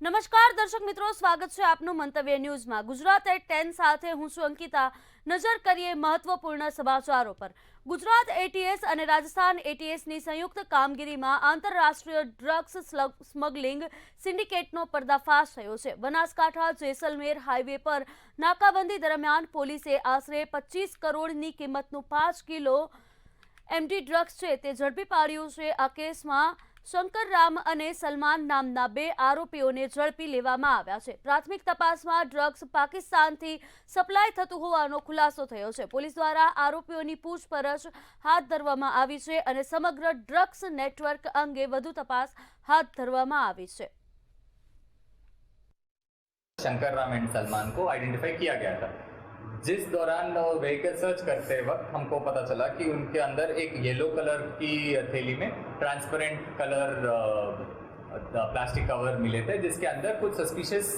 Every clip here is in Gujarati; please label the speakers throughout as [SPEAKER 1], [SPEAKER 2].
[SPEAKER 1] નમસ્કાર દર્શક મિત્રો, સ્વાગત છે આપનું મંતવ્ય ન્યૂઝમાં। ગુજરાત એટ 10 સાથે હું છું અંકિતા। નજર કરીએ મહત્વપૂર્ણ સમાચારો પર। ગુજરાત એટીએસ અને રાજસ્થાન એટીએસની સંયુક્ત કામગીરીમાં આંતરરાષ્ટ્રીય ડ્રગ્સ સ્મગલિંગ સિન્ડિકેટનો પર્દાફાશ થયો છે। બનાસકાંઠા જેસલમેર હાઈવે પર નાકાબંધી દરમિયાન પોલીસે આશરે 25 કરોડની કિંમતનું 5 કિલો એમડી ડ્રગ્સ છે તે ઝડપી પાડ્યું છે। આ કેસમાં શંકરરામ અને સલમાન નામના 2 આરોપીઓને ઝડપી લેવામાં આવ્યા છે। પ્રાથમિક તપાસમાં ડ્રગ્સ પાકિસ્તાનથી સપ્લાય થતું હોવાનો ખુલાસો થયો છે। પોલીસ દ્વારા આરોપીઓની પૂછપરછ હાથ ધરવામાં આવી છે અને સમગ્ર ડ્રગ્સ નેટવર્ક અંગે વધુ તપાસ હાથ ધરવામાં આવી છે।
[SPEAKER 2] शंकरराम एंड सलमान को आइडेंटिफाई किया गया था। जिस दौरान व्हीकल सर्च करते वक्त हमको पता चला कि उनके अंदर एक येलो कलर की थैली में ट्रांसपेरेंट कलर प्लास्टिक कवर मिले थे, जिसके अंदर कुछ सस्पिशियस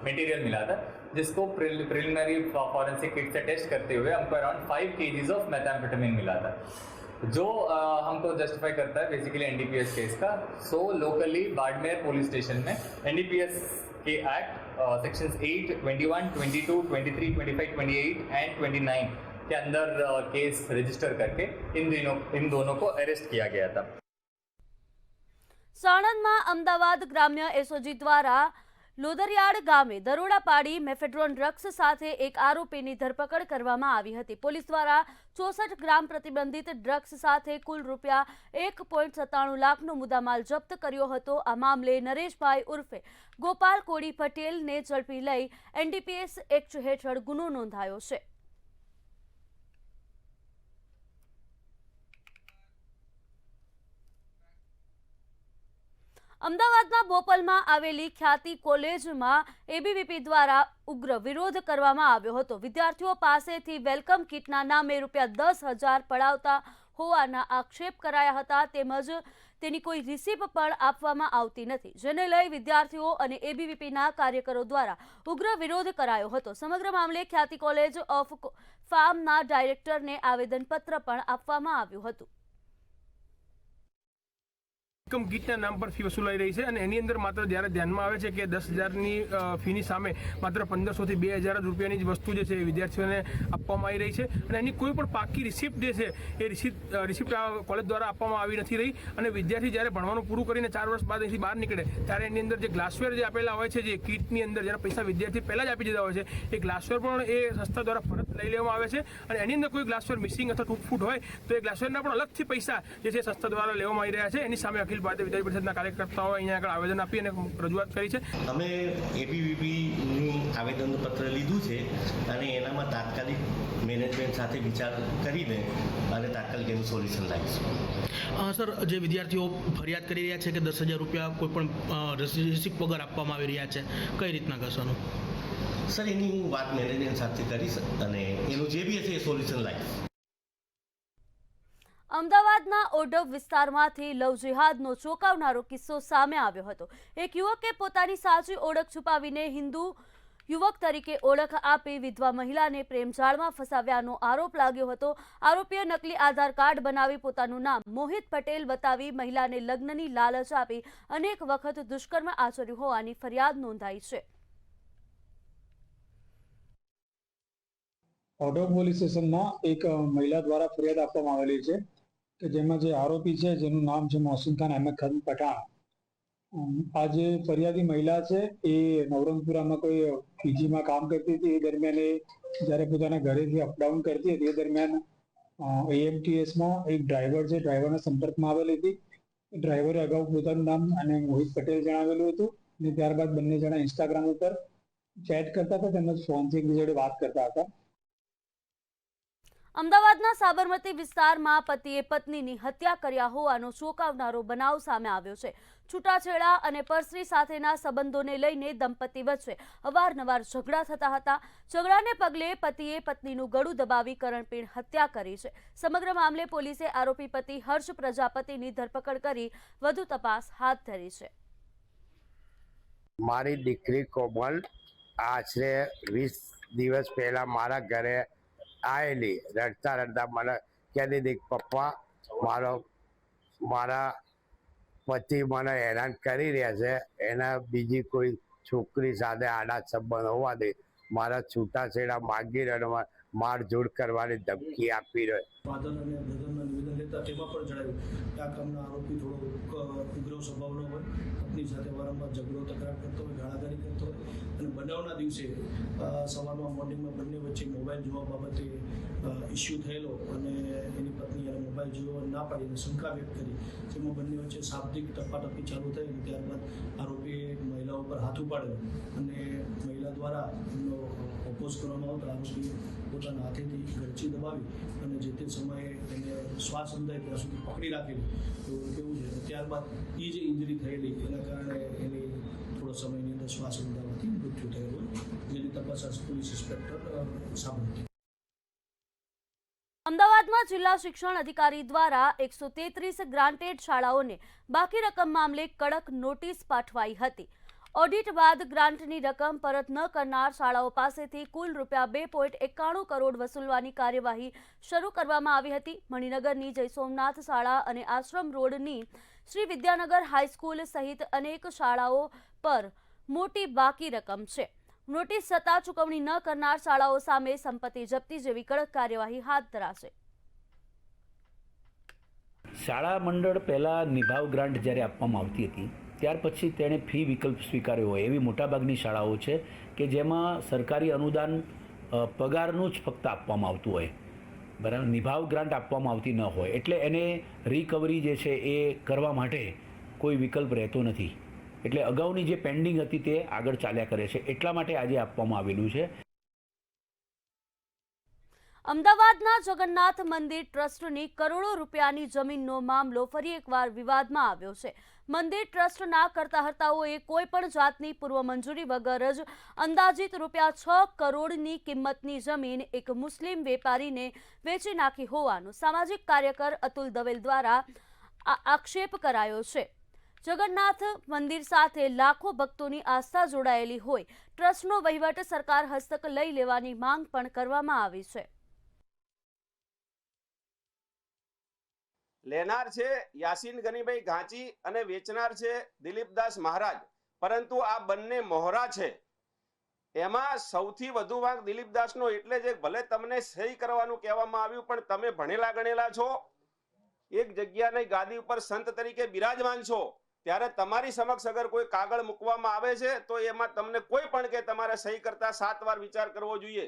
[SPEAKER 2] मटेरियल मिला था, जिसको प्रिलिमिनरी फॉरेंसिक किट से टेस्ट करते हुए हमको अराउंड 5 kgs ऑफ मेथाम्फेटामिन मिला था, जो हमको जस्टिफाई करता है बेसिकली एनडीपीएस केस का। सो लोकली बाड़मेर पुलिस स्टेशन में एनडीपीएस के एक्ट सेक्शंस 8, 21, 22, 23, 25, 28 एंड 29 के अंदर केस रजिस्टर करके इन दोनों को अरेस्ट किया गया था।
[SPEAKER 1] સાણંદમાં અમદાવાદ ગ્રામ્ય એસઓજી દ્વારા લોદરિયાડ ગામે દરોડા પાડી મેફેડ્રોન ડ્રગ્સ સાથે એક આરોપીની ધરપકડ કરવામાં આવી હતી। પોલીસ દ્વારા 64 ગ્રામ પ્રતિબંધિત ડ્રગ્સ સાથે કુલ રૂપિયા 1.97 લાખનો મુદ્દામાલ જપ્ત કર્યો હતો। આ મામલે નરેશભાઈ ઉર્ફે ગોપાલ કોડી પટેલને ઝડપી લઈ એનડીપીએસ એક્ટ હેઠળ ગુનો નોંધાયો છે। અમદાવાદના બોપલમાં આવેલી ખ્યાતિ કોલેજમાં એબીવીપી દ્વારા ઉગ્ર વિરોધ કરવામાં આવ્યો હતો। વિદ્યાર્થીઓ પાસેથી વેલકમ કિટના નામે રૂપિયા 10,000 પડાવતા હોવાના આક્ષેપ કરાયા હતા, તેમજ તેની કોઈ રિસીપ્ટ પણ આપવામાં આવતી નથી, જેને લઈ વિદ્યાર્થીઓ અને એબીવીપીના કાર્યકરો દ્વારા ઉગ્ર વિરોધ કરાયો હતો। સમગ્ર મામલે ખ્યાતિ કોલેજ ઓફ ફાર્મના ડાયરેક્ટરને આવેદનપત્ર પણ આપવામાં આવ્યું હતું।
[SPEAKER 3] વેલકમ કિટના નામ પર ફી વસૂલાઈ રહી છે અને એની અંદર માત્ર જ્યારે ધ્યાનમાં આવે છે કે 10,000ની ફીની સામે માત્ર 1,500 થી 2,000 રૂપિયાની જ વસ્તુ જે છે એ વિદ્યાર્થીઓને આપવામાં આવી રહી છે અને એની કોઈ પણ પાકી રિસિપ્ટ જે છે એ રિસિપ્ટ કોલેજ દ્વારા આપવામાં આવી નથી રહી। અને વિદ્યાર્થી જ્યારે ભણવાનું પૂરું કરીને 4 વર્ષ બાદ અહીંથી બહાર નીકળે ત્યારે એની અંદર જે ગ્લાસવેર જે આપેલા હોય છે, જે કિટની અંદર જેના પૈસા વિદ્યાર્થી પહેલાં જ આપી દીધા હોય છે, એ ગ્લાસવેર પણ એ સંસ્થા દ્વારા પરત લઈ લેવામાં આવે છે અને એની અંદર કોઈ ગ્લાસવેર મિસિંગ અથવા તૂટફૂટ હોય તો એ ગ્લાસવેરના પણ અલગથી પૈસા જે છે સંસ્થા દ્વારા લેવામાં આવી રહ્યા છે। એની સામે ભારતીય વિદ્યાર્થી પરિષદના કાર્યકર્તાઓ અહીંયા આગળ આવેદન આપી અને રજૂઆત કરી છે।
[SPEAKER 4] અમે એબીવીપીનું આવેદનપત્ર લીધું છે અને એનામાં તાત્કાલિક મેનેજમેન્ટ સાથે વિચાર કરીને અને તાત્કાલિક એનું સોલ્યુશન લાવીશું।
[SPEAKER 5] સર, જે વિદ્યાર્થીઓ ફરિયાદ કરી રહ્યા છે કે 10,000 રૂપિયા કોઈ પણ રિસિપ્ટ વગર આપવામાં આવી રહ્યા છે, કઈ રીતના કરશોનું?
[SPEAKER 4] સર, એની હું વાત મેનેજમેન્ટ સાથે કરીશ અને એનું જે બી હશે એ સોલ્યુશન લાવીશ।
[SPEAKER 1] અમદાવાદના ઓઢવ વિસ્તારમાંથી લવ જિહાદનો ચોંકાવનારો કિસ્સો સામે આવ્યો હતો। એક યુવકે પોતાની સાચી ઓળખ છુપાવીને હિન્દુ યુવક તરીકે ઓળખ આપી વિધવા મહિલાને પ્રેમજાળમાં ફસાવ્યાનો આરોપ લાગ્યો હતો। આરોપીએ નકલી આધાર કાર્ડ બનાવી પોતાનું નામ મોહિત પટેલ બતાવી મહિલાને લગ્નની લાલચ આપી અનેક વખત દુષ્કર્મ આચર્યું હોવાની ફરિયાદ નોંધાઈ છે।
[SPEAKER 6] ઓઢવ પોલીસ સ્ટેશનમાં એક મહિલા દ્વારા ફરિયાદ આપવામાં આવેલી છે કે જેમાં જે આરોપી છે જેનું નામ છે મોહસિન ખાન અહેમદ ખાન પઠાણ। આ જે ફરિયાદી મહિલા છે એ નવરંગપુરામાં કોઈ પીજીમાં કામ કરતી હતી। એ દરમિયાન એ જ્યારે પોતાના ઘરેથી અપડાઉન કરતી હતી એ દરમિયાન એએમટીએસમાં એક ડ્રાઈવર છે, ડ્રાઈવરના સંપર્કમાં આવેલી હતી। ડ્રાઈવરે અગાઉ પોતાનું નામ અને મોહિત પટેલ જણાવેલું હતું અને ત્યારબાદ બંને જણા ઇન્સ્ટાગ્રામ ઉપર ચેટ કરતા હતા તેમજ ફોનથી એકબીજા જોડે વાત કરતા હતા।
[SPEAKER 1] અમદાવાદના સાબરમતી વિસ્તારમાં પતિએ પત્નીની હત્યા કર્યા હોવાનો ચોંકાવનારો બનાવ સામે આવ્યો છે। છૂટાછેડા અને પરસ્ત્રી સાથેના સંબંધોને લઈને દંપતી વચ્ચે અવારનવાર ઝઘડા થતા હતા। ઝઘડાને પગલે પતિએ પત્નીનું ગળું દબાવી કરણપીણ હત્યા કરી છે। સમગ્ર મામલે પોલીસે આરોપી પતિ હર્ષ પ્રજાપતિની ધરપકડ કરી વધુ તપાસ હાથ ધરી છે।
[SPEAKER 7] મારી દીકરી કોમલ આશરે 20 દિવસ પહેલા મારા ઘરે આવેલી, રડતા રડતા મને કહેતી હતી પપ્પા મારા પતિ મને હેરાન કરી રહ્યા છે. એના બીજી કોઈ છોકરી સાથે આડા સંબંધ હોવાથી મારા છૂટાછેડા માગી રહ્યો, મારઝૂડ કરવાની ધમકી આપી રહ્યો.
[SPEAKER 8] ફાધર અને બ્રધરના નિવેદન લેતા તેમાં પણ જણાવ્યું કે આ કામના આરોપી થોડો ઉગ્ર સ્વભાવનો હોય, પત્ની સાથે વારંવાર ઝઘડો તકરાર કરતો હોય, ગાળાગાળી કરતો હોય અને બનાવના દિવસે સવારમાં મોર્નિંગમાં બંને વચ્ચે મોબાઈલ જોવા બાબતે ઇસ્યુ થયેલો અને એની પત્ની એને મોબાઈલ જોવા ના પાડીને શંકા વ્યક્ત કરી, જેમાં બંને વચ્ચે શાબ્દિક ટપાટપી ચાલુ થઈ અને ત્યારબાદ આરોપીએ મહિલા ઉપર હાથ ઉપાડ્યો અને મહિલા દ્વારા એમનો ઓપોઝ કરવામાં આવતા આરોપીએ પોતાના હાથેથી ગળચી દબાવી અને જે તે સમયે એને શ્વાસ સમજાય ત્યાં સુધી પકડી રાખેલી એવું કેવું છે. ત્યારબાદ એ જે ઇન્જરી થયેલી એના કારણે એની થોડો સમયની અંદર શ્વાસ સમજાવવાથી મૃત્યુ થયેલું હોય, જેની તપાસ પોલીસ ઇન્સ્પેક્ટર સાંભળી.
[SPEAKER 1] અમદાવાદમાં જિલ્લા શિક્ષણ અધિકારી દ્વારા 133 ગ્રાન્ટેડ શાળાઓને બાકી રકમ મામલે કડક નોટિસ પાઠવાઈ હતી. ઓડિટ બાદ ગ્રાન્ટની રકમ પરત ન કરનાર શાળાઓ પાસેથી કુલ ₹2.91 કરોડ વસૂલવાની કાર્યવાહી શરૂ કરવામાં આવી હતી. મણિનગરની જય સોમનાથ શાળા અને આશ્રમ રોડની શ્રી વિદ્યાનગર હાઈસ્કૂલ સહિત અનેક શાળાઓ પર મોટી બાકી રકમ છે. નોટિસ છતાં ચૂકવણી ન કરનાર શાળાઓ સામે સંપત્તિ જપ્તી જેવી કડક કાર્યવાહી હાથ ધરાશે.
[SPEAKER 9] શાળા મંડળ પહેલાં નિભાવ ગ્રાન્ટ જ્યારે આપવામાં આવતી હતી ત્યાર પછી તેણે ફી વિકલ્પ સ્વીકાર્યો હોય એવી મોટાભાગની શાળાઓ છે કે જેમાં સરકારી અનુદાન પગારનું જ ફક્ત આપવામાં આવતું હોય, બરાબર, નિભાવ ગ્રાન્ટ આપવામાં આવતી ન હોય, એટલે એને રિકવરી જે છે એ કરવા માટે કોઈ વિકલ્પ રહેતો નથી. એટલે અગાઉની જે પેન્ડિંગ હતી તે આગળ ચાલ્યા કરે છે, એટલા માટે આજે આપવામાં આવેલું છે.
[SPEAKER 1] અમદાવાદના જગન્નાથ મંદિર ટ્રસ્ટની કરોડો રૂપિયાની જમીનનો મામલો ફરી એકવાર વિવાદમાં આવ્યો છે. મંદિર ટ્રસ્ટના કરતાહર્તાઓએ કોઈ પણ જાતની પૂર્વ મંજૂરી વગર જ અંદાજિત ₹6 કરોડની કિંમતની જમીન એક મુસ્લિમ વેપારીને વેચી નાખી હોવાનો સામાજિક કાર્યકર અતુલ દવેલ દ્વારા આક્ષેપ કરાયો છે. જગન્નાથ મંદિર સાથે લાખો ભક્તોની આસ્થા જોડાયેલી હોય, ટ્રસ્ટનો વહીવટ સરકાર હસ્તક લઈ લેવાની માંગ પણ કરવામાં આવી છે.
[SPEAKER 10] લેનાર છે યાસીન ગનીભાઈ ઘાંચી અને વેચનાર છે દિલીપદાસ મહારાજ, પરંતુ આ બંને મોહરા છે. એમાં સૌથી વધુ વાંક દિલીપદાસનો એટલે જ ભલે તમને સહી કરવાનું કહેવામાં આવ્યું પણ તમે ભણેલા ગણેલા છો, એક જગ્યાની ગાદી ઉપર સંત તરીકે બિરાજમાન છો, ત્યારે તમારી સમક્ષ અગર કોઈ કાગળ મૂકવામાં આવે છે તો એમાં તમને કોઈ પણ કે તમારે સહી કરતા 7 વાર વિચાર કરવો જોઈએ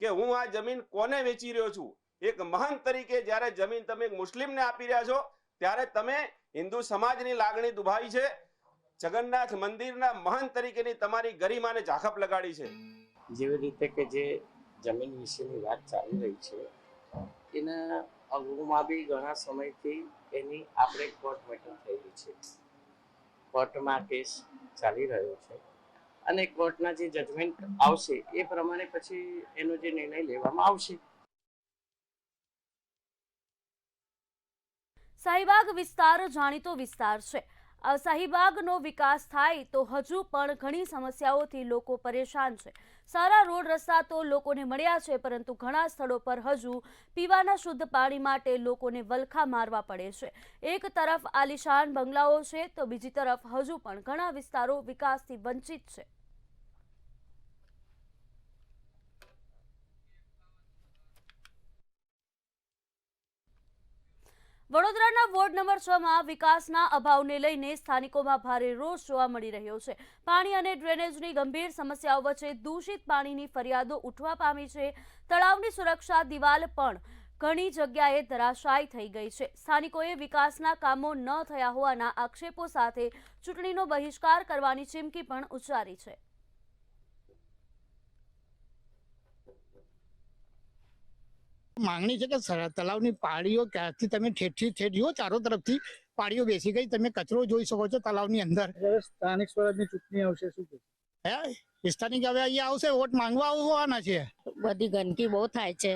[SPEAKER 10] કે હું આ જમીન કોને વેચી રહ્યો છું. એક મહંત તરીકે જ્યારે જમીન તમે એક મુસ્લિમને આપી રહ્યા છો ત્યારે તમે હિન્દુ સમાજની લાગણી દુભાવી છે, જગન્નાથ મંદિરના મહંત તરીકેની તમારી ગરિમાને ઝાખપ લગાડી છે.
[SPEAKER 11] જેવી રીતે કે જે જમીન વિશેની વાત ચાલી રહી છે એના અગાઉમાં બી ઘણા સમયથી એની આપણે કોર્ટ મેટર થયેલી છે, કોર્ટમાં કેસ ચાલી રહ્યો છે અને કોર્ટના જે જજમેન્ટ આવશે એ પ્રમાણે પછી એનો જે નિર્ણય લેવામાં આવશે.
[SPEAKER 1] શાહીબાગ વિસ્તાર જાણીતો વિસ્તાર છે. શાહીબાગનો વિકાસ થાય તો હજુ પણ ઘણી સમસ્યાઓથી લોકો પરેશાન છે. સારા રોડ રસ્તા તો લોકોને મળ્યા છે, પરંતુ ઘણા સ્થળો પર હજુ પીવાના શુદ્ધ પાણી માટે લોકોને વલખા મારવા પડે છે. એક તરફ આલિશાન બંગલાઓ છે તો બીજી તરફ હજુ પણ ઘણા વિસ્તારો વિકાસથી વંચિત છે. વડોદરાના વોર્ડ નંબર 6માં વિકાસના અભાવને લઈને સ્થાનિકોમાં ભારે રોષ જોવા મળી રહ્યો છે. પાણી અને ડ્રેનેજની ગંભીર સમસ્યાઓ વચ્ચે દૂષિત પાણીની ફરિયાદો ઉઠવા પામી છે. તળાવની સુરક્ષા દિવાલ પણ ઘણી જગ્યાએ ધરાશાયી થઈ ગઈ છે. સ્થાનિકોએ વિકાસના કામો ન થયા હોવાના આક્ષેપો સાથે ચૂંટણીનો બહિષ્કાર કરવાની ચીમકી પણ ઉચ્ચારી છે.
[SPEAKER 12] માંગણી છે કે તળાવની પાળીઓ ક્યાંથી તમે ઠેઠથી ઠેઠ જુઓ, ચારો તરફથી પાળીઓ બેસી ગઈ, તમે કચરો જોઈ શકો છો તળાવની અંદર.
[SPEAKER 6] સ્થાનિક સ્વરાજની ચૂંટણી આવશે, શું
[SPEAKER 12] હે સ્થાનિક હવે અહીંયા આવશે, વોટ માંગવા આવવાના છે.
[SPEAKER 13] બધી ગંદકી બહુ થાય છે,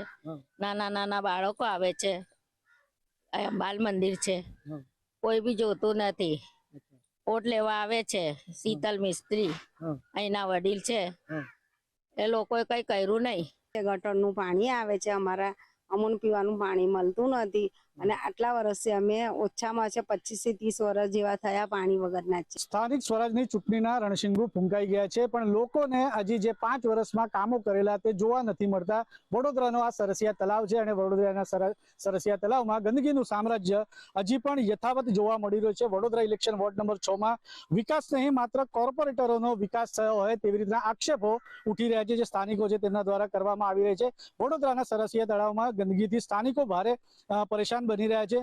[SPEAKER 13] નાના નાના બાળકો આવે છે, બાલ મંદિર છે, કોઈ બી જોતું નથી. વોટ લેવા આવે છે શીતલ મિસ્ત્રી, અહીંના વડીલ છે, એ લોકોએ કઈ કર્યું નહીં.
[SPEAKER 14] ગટરનું પાણી આવે છે, અમને પીવાનું પાણી મળતું નથી. અને આટલા વર્ષથી અમે ઓછામાં ઓછા 25 થી 30 વર્ષ જેવા થયા પાણી વગરના જ છે.
[SPEAKER 6] સ્થાનિક સ્વરાજની ચૂંટણીના રણશીંગુ ફૂંકાઈ ગયા છે, પણ લોકોને હજી જે 5 વર્ષમાં કામો કરેલા તે જોવા નથી મળતા. વડોદરાનો આ સરસિયા તલાવ છે અને વડોદરાના સરસિયા તલાવમાં ગંદકીનું સામ્રાજ્ય હજી પણ યથાવત જોવા મળી રહ્યું છે. વડોદરા ઇલેક્શન વોર્ડ નંબર 6 માં વિકાસ નહીં, માત્ર કોર્પોરેટરોનો વિકાસ થયો હોય તેવી રીતના આક્ષેપો ઉઠી રહ્યા છે, જે સ્થાનિકો છે તેમના દ્વારા કરવામાં આવી રહી છે. વડોદરાના સરસિયા તળાવમાં ગંદકીથી સ્થાનિકો ભારે પરેશાન બની રહ્યા છે.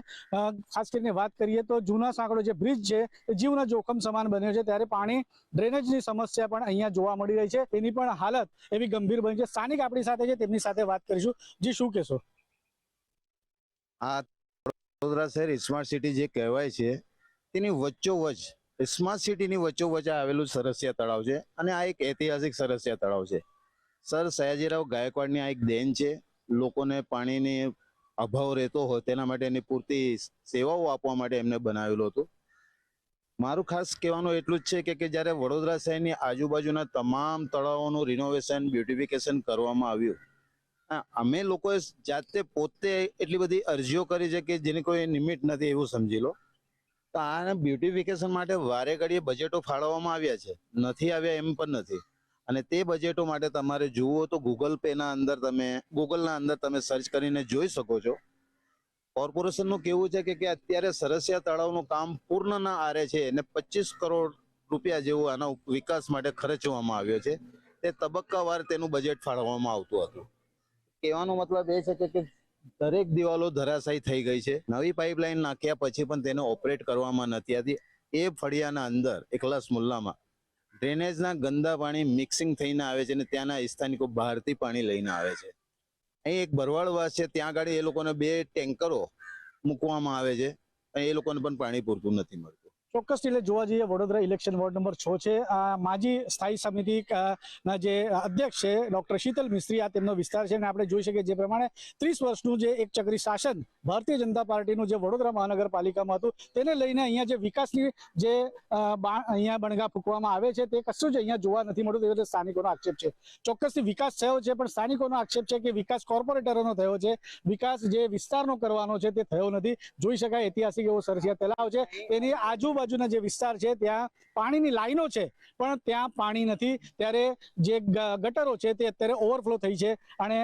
[SPEAKER 6] ખાસ કરીને વાત કરીએ તો જૂના સાંકડો જે બ્રિજ છે એ જીવના જોખમ સમાન બન્યો છે, ત્યારે પાણી ડ્રેનેજની સમસ્યા પણ અહીંયા જોવા મળી રહી છે. તેની પણ હાલત એવી ગંભીર બની છે. સ્થાનિક આપણી સાથે છે, તેમની સાથે વાત કરીશું. જી, શું કહેશો?
[SPEAKER 15] આ વડોદરા શહેર સ્માર્ટ સિટી જે કહેવાય છે તેની વચ્ચોવચ સ્માર્ટ સિટીની વચ્ચોવચ આવેલું સરસિયા તળાવ છે અને આ એક ઐતિહાસિક સરસિયા તળાવ છે. સર સયાજીરાવ ગાયકવાડની આ એક દેન છે. લોકોને પાણીની અભાવ રહેતો હોય તેના માટે એની પૂરતી સેવાઓ આપવા માટે એમને બનાવેલું હતું. મારું ખાસ કહેવાનું એટલું જ છે કે જ્યારે વડોદરા શહેરની આજુબાજુના તમામ તળાવોનું રિનોવેશન બ્યુટિફિકેશન કરવામાં આવ્યું, અમે લોકોએ જાતે પોતે એટલી બધી અરજીઓ કરી છે કે જેની કોઈ લિમિટ નથી એવું સમજી લો. તો આ બ્યુટિફિકેશન માટે વારે ઘડીએ બજેટો ફાળવવામાં આવ્યા છે, નથી આવ્યા એમ પણ નથી. અને તે બજેટો માટે તમારે જુઓ તો ગૂગલના અંદર તમે સર્ચ કરીને જોઈ શકો છો. કોર્પોરેશનનું કેવું છે કે અત્યારે સરસિયા તળાવનું કામ પૂર્ણના આરે છે અને 25 કરોડ રૂપિયા જેવું આના વિકાસ માટે ખર્ચવામાં આવ્યો છે. તે તબક્કાવાર તેનું બજેટ ફાળવવામાં આવતું હતું. કહેવાનો મતલબ એ છે કે દરેક દિવાલો ધરાશાયી થઈ ગઈ છે. નવી પાઇપલાઇન નાખ્યા પછી પણ તેને ઓપરેટ કરવામાં નથી આવતી. એ ફળિયાના અંદર એકલાસ મુલ્લામાં ડ્રેનેજના ગંદા પાણી મિક્સિંગ થઈને આવે છે અને ત્યાંના સ્થાનિકો બહારથી પાણી લઈને આવે છે. અહીં એક ભરવાડવાસ છે, ત્યાં આગળ એ લોકોને 2 ટેન્કરો મૂકવામાં આવે છે અને એ લોકોને પણ પાણી પૂરતું નથી મળતું.
[SPEAKER 6] ચોક્કસ એટલે જોવા જઈએ વડોદરા ઇલેક્શન વોર્ડ નંબર 6 છે. માજી સ્થાયી સમિતિ ના જે અધ્યક્ષ છે ડોક્ટર શીતલ મિસ્ત્રી, આ તેમનો વિસ્તાર છે અને આપણે જોઈ શકીએ જે પ્રમાણે 30 વર્ષનું જે એક ચક્રી શાસન ભારતીય જનતા પાર્ટીનું જે વડોદરા મહાનગરપાલિકામાં હતું તેને લઈને અહીંયા જે વિકાસની જે અહીંયા બણગા ફૂંકવામાં આવે છે તે કશું જ અહીંયા જોવા નથી મળતું, તેવો સ્થાનિકોનો આક્ષેપ છે. ચોક્કસથી વિકાસ થયો છે, પણ સ્થાનિકોનો આક્ષેપ છે કે વિકાસ કોર્પોરેટરોનો થયો છે, વિકાસ જે વિસ્તારનો કરવાનો છે તે થયો નથી. જોઈ શકાય ઐતિહાસિક એવો સરસિયા તળાવ છે, તેની આજુબાજુના જે વિસ્તાર છે ત્યાં પાણીની લાઈનો છે પણ ત્યાં પાણી નથી. ત્યારે જે ગટરો છે તે અત્યારે ઓવરફ્લો થઈ છે અને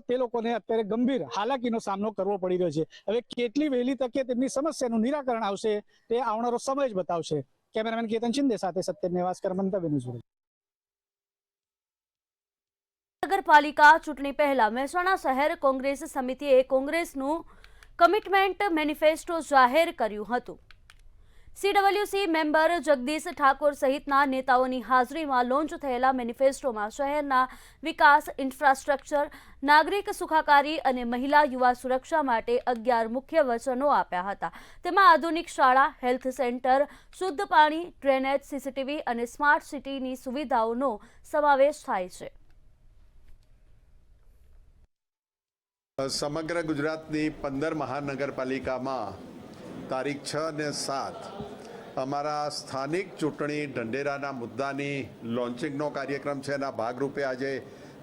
[SPEAKER 6] તે લોકોને અત્યારે ગંભીર હાલાકીનો સામનો કરવો પડી રહ્યો છે. હવે કેટલી વહેલી તકે તેમની સમસ્યાનું નિરાકરણ આવશે તે આવનારો સમય જ બતાવશે. કેમેરામેન કેતન શિંદે સાથે સત્યન નેવાસકર, મંતવ્ય ન્યૂઝ.
[SPEAKER 1] નગરપાલિકા ચૂંટણી પહેલા મહેસાણા શહેર કોંગ્રેસ સમિતિએ કોંગ્રેસનું કમિટમેન્ટ મેનિફેસ્ટો જાહેર કર્યું હતું. CWC મેમ્બર જગદીશ ઠાકોર સહિતના નેતાઓની હાજરીમાં લોન્ચ થયેલા મેનિફેસ્ટોમાં શહેરના વિકાસ, ઇન્ફ્રાસ્ટ્રક્ચર, નાગરિક સુખાકારી અને મહિલા યુવા સુરક્ષા માટે 11 મુખ્ય વચનો આપ્યા હતા. તેમાં આધુનિક શાળા, હેલ્થ સેન્ટર, શુદ્ધ પાણી, ડ્રેનેજ, CCTV અને સ્માર્ટ સિટીની સુવિધાઓનો સમાવેશ થાય છે.
[SPEAKER 16] સમગ્ર ગુજરાતની 15 મહાનગરપાલિકામાં તારીખ 6 અને 7 અમારા સ્થાનિક ચૂંટણી ઢંઢેરાના મુદ્દાની લોન્ચિંગનો કાર્યક્રમ છે. એના ભાગરૂપે આજે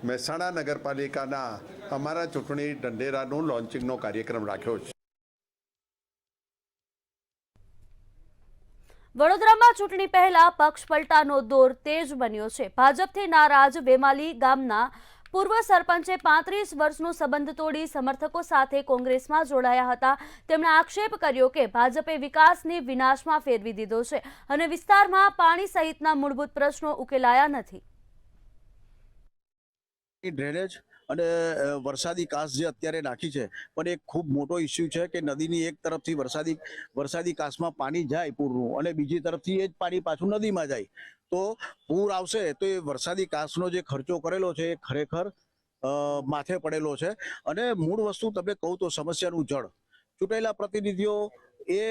[SPEAKER 16] મહેસાણા નગરપાલિકાના અમારા ચૂંટણી ઢંઢેરાનું લોન્ચિંગનો કાર્યક્રમ રાખ્યો છે.
[SPEAKER 1] વડોદરામાં ચૂંટણી પહેલા પક્ષ પલટાનો દોર તેજ બન્યો છે. ભાજપથી નારાજ વેમાલી ગામના પૂર્વ સરપંચે 35 વર્ષનો સંબંધ તોડી સમર્થકો સાથે કોંગ્રેસમાં જોડાયા હતા. તેમણે આક્ષેપ કર્યો કે ભાજપે વિકાસને વિનાશમાં ફેરવી દીધો છે અને વિસ્તારમાં પાણી સહિતના મૂળભૂત પ્રશ્નો ઉકેલાયા નથી.
[SPEAKER 17] ડ્રેનેજ અને વરસાદી કાંસ જે અત્યારે નાખી છે પણ એક ખૂબ મોટો ઇસ્યુ છે કે નદીની એક તરફથી વરસાદી કાંસમાં પાણી જાય પૂરનું અને બીજી તરફથી એ જ પાણી પાછું નદીમાં જાય. તો પૂર આવશે તો એ વરસાદી કાંસનો જે ખર્ચો કરેલો છે એ ખરેખર માથે પડેલો છે. અને મૂળ વસ્તુ તમને કહું તો સમસ્યાનું જળ. ચૂંટાયેલા પ્રતિનિધિઓ એ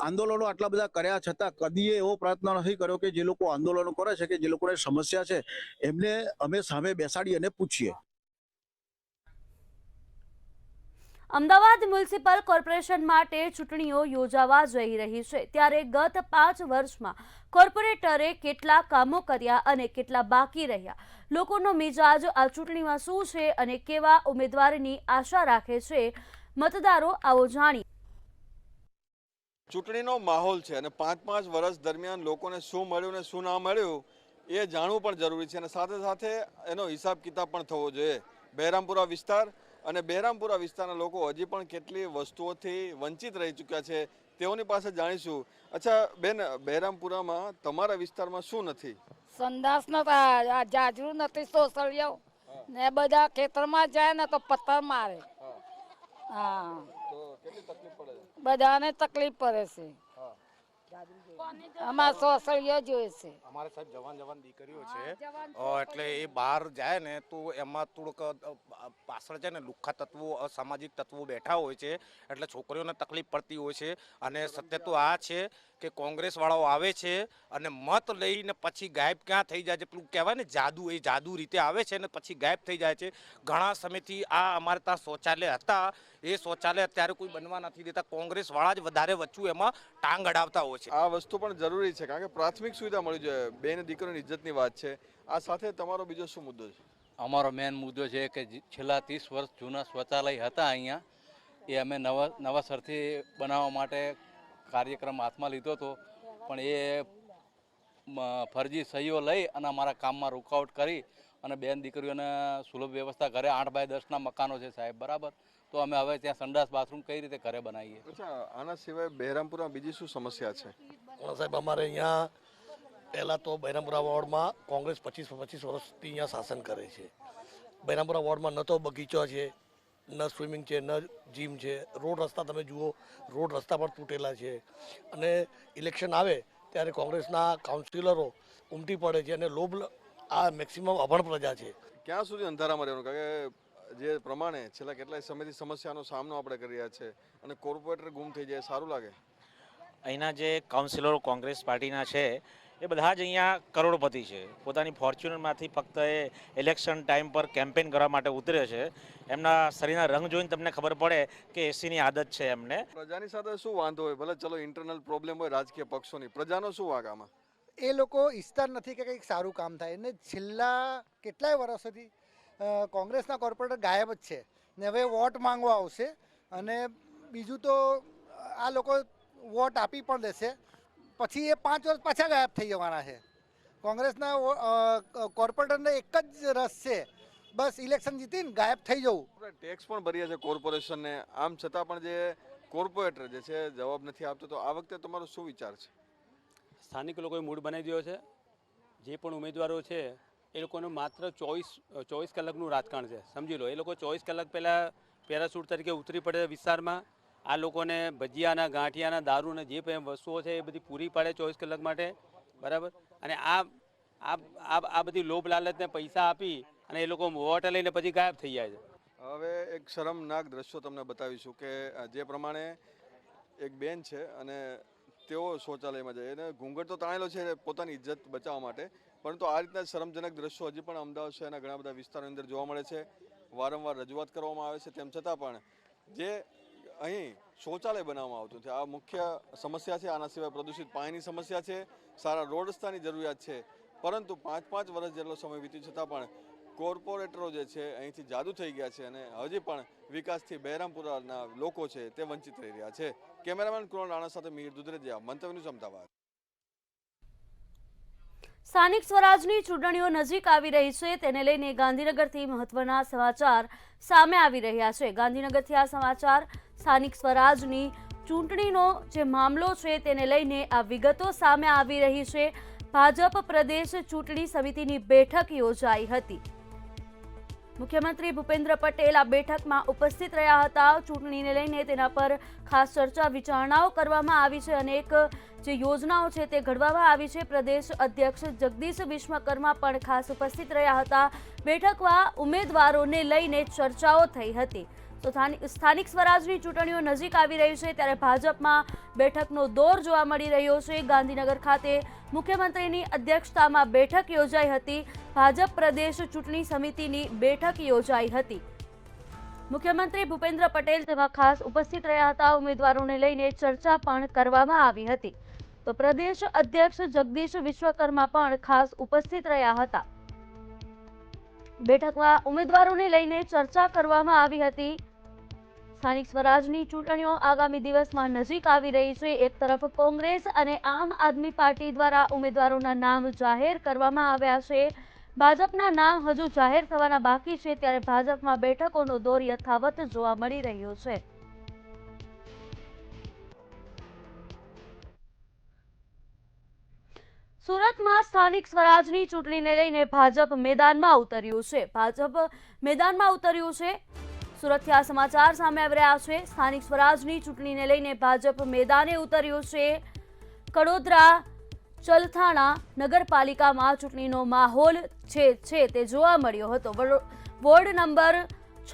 [SPEAKER 17] આંદોલનો આટલા બધા કર્યા છતાં કદીએ એવો પ્રયત્ન નથી કર્યો કે જે લોકો આંદોલનો કરે છે કે જે લોકોને સમસ્યા છે એમને અમે સામે બેસાડી અને પૂછીએ.
[SPEAKER 1] અમદાવાદ મ્યુનિસિપલ કોર્પોરેશન માટે ચૂંટણીઓ યોજાવા જઈ રહી છે, ત્યારે ગત 5 વર્ષમાં કોર્પોરેટરે કેટલા કામો કર્યા અને કેટલા બાકી રહ્યા, લોકોનો મિજાજ આ ચૂંટણીમાં શું છે અને કેવા ઉમેદવારની આશા રાખે છે, મતદારો આવો જાણીએ.
[SPEAKER 18] ચૂંટણીનો માહોલ છે અને 5 વર્ષ દરમિયાન લોકોને શું મળ્યું ને શું ના મળ્યું એ જાણવું પણ જરૂરી છે અને સાથે સાથે એનો હિસાબ કિતાબ પણ થવો જોઈએ. બહેરામપુરા વિસ્તાર અને બહેરામપુરા વિસ્તારના લોકો હજી પણ કેટલી વસ્તુઓથી વંચિત રહી ચૂક્યા છે તેઓની પાસે જાણીશું. અચ્છા બેન, બહેરામપુરામાં તમારા વિસ્તારમાં શું નથી?
[SPEAKER 19] સંદાસ નથી, જાજરૂ નથી, સોસળીઓ ને બધા ખેતરમાં જાય ને તો પથ્થર મારે. હા, બધાને તકલીફ પડે છે. અમારે સોસળીઓ જોઈએ છે.
[SPEAKER 20] અમારે સાહેબ જવાન દીકરીઓ છે એટલે એ બહાર જાય ને તો એમાં થોડુંક પાછળ છે ને લુખ્ખા તત્વો, અસામાજિક તત્વો બેઠા હોય છે એટલે છોકરીઓને તકલીફ પડતી હોય છે. અને સત્ય તો આ છે કે કોંગ્રેસ વાળાઓ આવે છે અને મત લઈને પછી ગાયબ ક્યાં થઈ જાય છે. પેલું કહેવાય ને જાદુ, એ જાદુ રીતે આવે છે ને પછી ગાયબ થઈ જાય છે. ઘણા સમયથી આ અમારે ત્યાં શૌચાલય હતા, એ શૌચાલય અત્યારે કોઈ બનવા નથી દેતા. કોંગ્રેસ વાળા જ વધારે વચ્ચું એમાં ટાંગ અડાવતા હોય છે.
[SPEAKER 18] આ વસ્તુ પણ જરૂરી છે કારણ કે પ્રાથમિક સુવિધા મળવી જોઈએ. બેન દીકરીની ઇજ્જતની વાત છે. આ સાથે તમારો બીજો શું મુદ્દો છે?
[SPEAKER 21] અમારો મેન મુદ્દો છે કે છેલ્લા 30 વર્ષ જૂના શૌચાલય હતા અહીંયા, એ અમે નવાસરથી બનાવવા માટે કાર્યક્રમ હાથમાં લીધો હતો, પણ એ ફરજી સહીઓ લઈ અને અમારા કામમાં રૂકાવટ કરી અને બેન દીકરીઓને સુલભ વ્યવસ્થા ઘરે 8x10ના મકાનો છે સાહેબ, બરાબર. તો અમે હવે ત્યાં સંડાસ બાથરૂમ કઈ રીતે ઘરે બનાવીએ?
[SPEAKER 18] અચ્છા, આના સિવાય બહેરામપુરમાં બીજી શું સમસ્યા છે?
[SPEAKER 22] સાહેબ, અમારે અહીંયા પહેલાં તો બહેરામપુરા વોર્ડમાં કોંગ્રેસ 25 વર્ષથી અહીંયા શાસન કરે છે. બહેરામપુરા વોર્ડમાં ન તો બગીચો છે, ન સ્વિમિંગ છે, ન જીમ છે. રોડ રસ્તા તમે જુઓ, રોડ રસ્તા પણ તૂટેલા છે. અને ઇલેક્શન આવે ત્યારે કોંગ્રેસના કાઉન્સિલરો ઉમટી પડે છે અને લોભ, આ મેક્સિમમ અભણ પ્રજા છે.
[SPEAKER 18] ક્યાં સુધી અંધારામાં રહેવાનું? કારણ કે જે પ્રમાણે છેલ્લા કેટલાય સમયથી સમસ્યાનો સામનો આપણે કરી રહ્યા છે અને કોર્પોરેટર ગુમ થઈ જાય, સારું લાગે?
[SPEAKER 23] અહીંના જે કાઉન્સિલરો કોંગ્રેસ પાર્ટીના છે એ બધા જ અહીંયા કરોડપતિ છે. પોતાની ફોર્ચ્યુનરમાંથી ફક્ત એ ઇલેક્શન ટાઈમ પર કેમ્પેન કરવા માટે ઉતરે છે. એમના શરીરના રંગ જોઈને તમને ખબર પડે કે એસીની આદત છે એમને.
[SPEAKER 18] પ્રજાની સાથે શું વાંધો હોય? ભલે ચલો ઇન્ટરનલ પ્રોબ્લેમ હોય રાજકીય પક્ષોની, પ્રજાનો શું વાંક આમાં?
[SPEAKER 24] એ લોકો ઈચ્છતા નથી કે કંઈક સારું કામ થાય અને છેલ્લા કેટલાય વર્ષોથી કોંગ્રેસના કોર્પોરેટર ગાયબ જ છે ને હવે વોટ માંગવા આવશે. અને બીજું તો આ લોકો વોટ આપી પણ દેશે, પછી એ 5 વર્ષ પાછા ગાયબ થઈ જવાના છે. કોંગ્રેસના કોર્પોરેટરને એક જ રસ છે, બસ ઇલેક્શન જીતીને ગાયબ થઈ જવું.
[SPEAKER 18] ટેક્સ પણ ભરીએ છે કોર્પોરેશનને, આમ છતાં પણ જે કોર્પોરેટર જે છે જવાબ નથી આપતો. તો આ વખતે તમારો શું વિચાર છે?
[SPEAKER 25] સ્થાનિક લોકોએ મૂડ બનાવી દીધો છે. જે પણ ઉમેદવારો છે એ લોકોનું માત્ર 24 કલાકનું રાજકારણ છે, સમજી લો. એ લોકો 24 કલાક પહેલાં પેરાશૂટ તરીકે ઉતરી પડે વિસ્તારમાં. આ લોકોને ભજીયાના, ગાંઠિયાના, દારૂને જે પણ વસ્તુઓ છે એ બધી પૂરી પાડે 24 કલાક માટે, બરાબર. અને આ બધી લોભ લાલચને પૈસા આપી અને એ લોકો વોટ લઈને પછી ગાયબ થઈ જાય છે.
[SPEAKER 18] હવે એક શરમનાક દ્રશ્યો તમને બતાવીશું કે જે પ્રમાણે એક બેન છે અને તેઓ શૌચાલયમાં જાય એને ઘૂંઘટ તો તાણેલો છે પોતાની ઇજ્જત બચાવવા માટે, પરંતુ આ રીતના શરમજનક દ્રશ્યો હજી પણ અમદાવાદ શહેરના ઘણા બધા વિસ્તારોની અંદર જોવા મળે છે. વારંવાર રજૂઆત કરવામાં આવે છે, તેમ છતાં પણ જે અહીં શૌચાલય બનાવવામાં આવતું છે આ મુખ્ય સમસ્યા છે. આના સિવાય પ્રદૂષિત પાણીની સમસ્યા છે, સારા રોડ રસ્તાની જરૂરિયાત છે. પરંતુ 5 વર્ષ જેટલો સમય વીતી છતાં પણ કોર્પોરેટરો જે છે અહીંથી જાદુ થઈ ગયા છે અને હજી પણ વિકાસથી બહેરામપુરાના લોકો છે તે વંચિત રહી રહ્યા છે. કેમેરામેન કૃણાલ રાણા સાથે મીર દુધરેજિયા, મંતવ્ય ન્યૂઝ, અમદાવાદ.
[SPEAKER 1] સ્થાનિક સ્વરાજની ચૂંટણીઓ નજીક આવી રહી છે, તેને લઈને ગાંધીનગરથી મહત્વના સમાચાર સામે આવી રહ્યા છે. ગાંધીનગરથી આ સમાચાર, સ્થાનિક સ્વરાજની ચૂંટણીનો જે મામલો છે તેને લઈને આ વિગતો સામે આવી રહી છે. ભાજપ પ્રદેશ ચૂંટણી સમિતિની બેઠક યોજાઈ હતી. મુખ્યમંત્રી ભૂપેન્દ્ર પટેલ આ બેઠકમાં ઉપસ્થિત રહ્યા હતા. ચૂંટણીને લઈને તેના પર ખાસ ચર્ચા વિચારણાઓ કરવામાં આવી છે. અનેક જે યોજનાઓ છે તે ઘડવામાં આવી છે. પ્રદેશ અધ્યક્ષ જગદીશ વિશ્વકર્મા પણ ખાસ ઉપસ્થિત રહ્યા હતા. બેઠકમાં ઉમેદવારોને લઈને ચર્ચાઓ થઈ હતી. તો સ્થાનિક સ્વરાજની ચૂંટણીઓ નજીક આવી રહી છે ત્યારે ભાજપમાં બેઠકનો દોર જોવા મળી રહ્યો છે. ગાંધીનગર ખાતે મુખ્યમંત્રીની અધ્યક્ષતામાં બેઠક યોજાઈ હતી. ભાજપ પ્રદેશ ચૂંટણી સમિતિની બેઠક યોજાઈ હતી. મુખ્યમંત્રી ભૂપેન્દ્ર પટેલ તેમાં ખાસ ઉપસ્થિત રહ્યા હતા. ઉમેદવારોને લઈને ચર્ચા પણ કરવામાં આવી હતી. તો પ્રદેશ અધ્યક્ષ જગદીશ વિશ્વકર્મા પણ ખાસ ઉપસ્થિત રહ્યા હતા. બેઠકમાં ઉમેદવારોને લઈને ચર્ચા કરવામાં આવી હતી. સ્થાનિક સ્વરાજની ચૂંટણીઓ આગામી દિવસમાં નજીક આવી રહી છે. એક તરફ કોંગ્રેસ અને આમ આદમી પાર્ટી દ્વારા ઉમેદવારોના નામ જાહેર કરવામાં આવ્યા છે. ભાજપના નામ હજુ જાહેર થવાના બાકી છે, ત્યારે ભાજપમાં બેઠકોનો દોર યથાવત જોવા મળી રહ્યો છે. સુરતમાં સ્થાનિક સ્વરાજની ચૂંટણીને લઈને ભાજપ મેદાનમાં ઉતર્યું છે. સુરતથી આ સમાચાર સામે આવી રહ્યા છે. સ્થાનિક સ્વરાજની ચૂંટણીને લઈને ભાજપ મેદાને ઉતર્યું છે. કડોદરા ચલથાણા નગરપાલિકામાં ચૂંટણીનો માહોલ છે તે જોવા મળ્યો હતો. વોર્ડ નંબર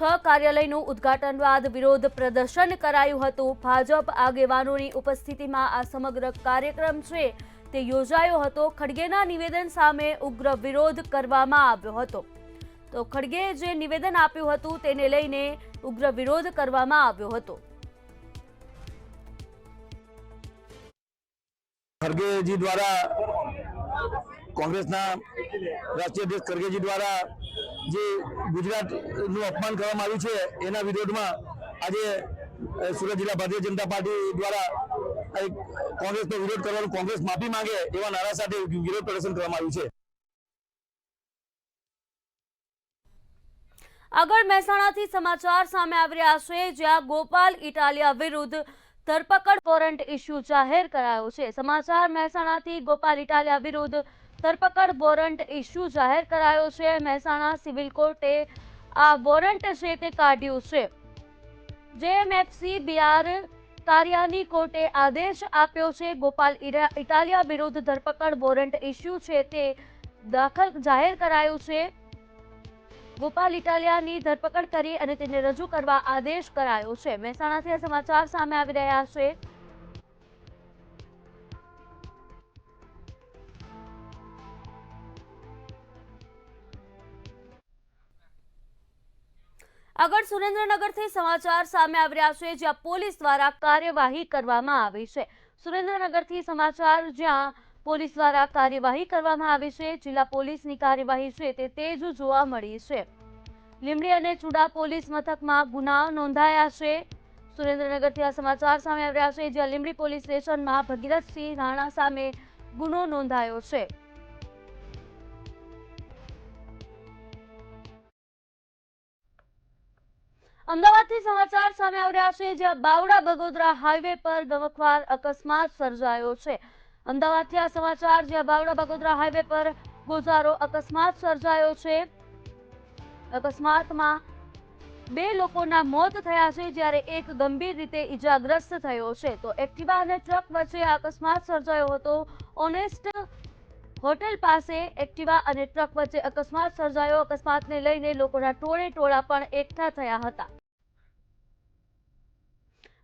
[SPEAKER 1] 6 કાર્યાલયનું ઉદ્ઘાટન બાદ વિરોધ પ્રદર્શન કરાયું હતું. ભાજપ આગેવાનોની ઉપસ્થિતિમાં આ સમગ્ર કાર્યક્રમ છે તે યોજાયો હતો. ખડગેના નિવેદન સામે ઉગ્ર વિરોધ કરવામાં આવ્યો હતો. તો ખડગે જે નિવેદન આપ્યું હતું તેને લઈને ઉગ્ર વિરોધ કરવામાં આવ્યો હતો.
[SPEAKER 2] ખડગેજી દ્વારા કોંગ્રેસના રાષ્ટ્રીય અધ્યક્ષ ખડગેજી દ્વારા જે ગુજરાતનું અપમાન કરવામાં આવ્યું છે એના વિરોધમાં આજે સુરત જિલ્લા ભારતીય જનતા પાર્ટી દ્વારા કોંગ્રેસનો વિરોધ કરવાનું, કોંગ્રેસ માફી માંગે એવા નારા સાથે વિરોધ પ્રદર્શન કરવામાં આવ્યું છે.
[SPEAKER 1] આગળ મહેસાણાથી સમાચાર સામે આવી રહ્યા છે, જ્યાં ગોપાલ ઇટાલિયા વિરુદ્ધ ધરપકડ વોરંટ ઇસ્યુ જાહેર કરાયો છે. સમાચાર મહેસાણાથી ગોપાલ ઇટાલિયા વિરુદ્ધ ધરપકડ વોરંટ ઇસ્યુ જાહેર કરાયો છે. મહેસાણા સિવિલ કોર્ટે આ વોરંટ છે તે કાઢ્યું છે. જેએમએફસી બિહાર કારિયાની કોર્ટે આદેશ આપ્યો છે. ગોપાલ ઇટાલિયા વિરુદ્ધ ધરપકડ વોરંટ ઇસ્યુ છે તે જાહેર કરાયું છે. ગોપાલ ઇટાલિયાની ધરપકડ કરી અને તેને રજૂ કરવા આદેશ કરાયો છે. મહેસાણાથી આ સમાચાર સામે આવી રહ્યા છે. આગળ સુરેન્દ્રનગરથી સમાચાર સામે આવી રહ્યા છે, જ્યાં પોલીસ દ્વારા કાર્યવાહી કરવામાં આવી છે. સુરેન્દ્રનગરથી સમાચાર, જ્યાં પોલીસ દ્વારા કાર્યવાહી કરવામાં આવી છે. જિલ્લા પોલીસની કાર્યવાહી છે તે તેજ જોવા મળી છે. લીંબડી અને ચુડા પોલીસ મથકમાં ગુના નોંધાયા છે. સુરેન્દ્રનગરથી આ સમાચાર સામે આવી રહ્યા છે, જ્યાં લીંબડી પોલીસ સ્ટેશનમાં ભગીરથસિંહ રાણા સામે ગુનો નોંધાયો છે. અમદાવાદથી સમાચાર સામે આવી રહ્યા છે, જ્યાં બાવડા બગોદરા હાઈવે પર ગમખ્વાર અકસ્માત સર્જાયો છે. અમદાવાદથી આ સમાચાર, જ્યાં બાવડા બગોદરા હાઈવે પર ગોઝારો અકસ્માત સર્જાયો છે. અકસ્માતમાં 2 લોકોના મોત થયા છે, જ્યારે એક ગંભીર રીતે ઈજાગ્રસ્ત થયો છે. તો એક્ટિવા અને ટ્રક વચ્ચે અકસ્માત સર્જાયો હતો. ઓનેસ્ટ હોટેલ પાસે એક્ટિવા અને ટ્રક વચ્ચે અકસ્માત સર્જાયો. અકસ્માતને લઈને લોકોના ટોળે-ટોળા પણ એકઠા થયા હતા.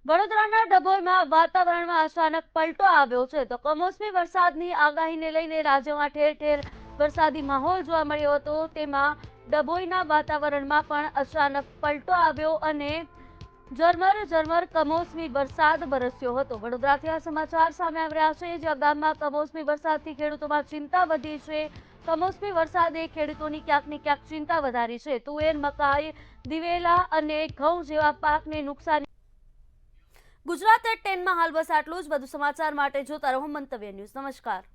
[SPEAKER 1] વડોદરાના ડભોઈમાં વાતાવરણમાં અચાનક પલટો આવ્યો છે. તો કમોસમી વરસાદની આગાહીને લઈને રાજ્યમાં ઠેર ઠેર વરસાદી માહોલ જોવા મળ્યો હતો. તેમાં ડભોઈના વાતાવરણમાં પણ અચાનક પલટો આવ્યો અને ઝરમર કમોસમી વરસાદ વરસ્યો હતો. વડોદરાથી આ સમાચાર સામે આવી રહ્યા છે, જ્યાં ગામમાં કમોસમી વરસાદથી ખેડૂતોમાં ચિંતા વધી છે. કમોસમી વરસાદે ખેડૂતોની ક્યાંક ને ક્યાંક ચિંતા વધારી છે. તુવેર, મકાઈ, દિવેલા અને ઘઉં જેવા પાકને નુકસાન. ગુજરાત એટ 10માં હાલ બસ આટલું જ. વધુ સમાચાર માટે જોતા રહો મંતવ્ય ન્યૂઝ. નમસ્કાર.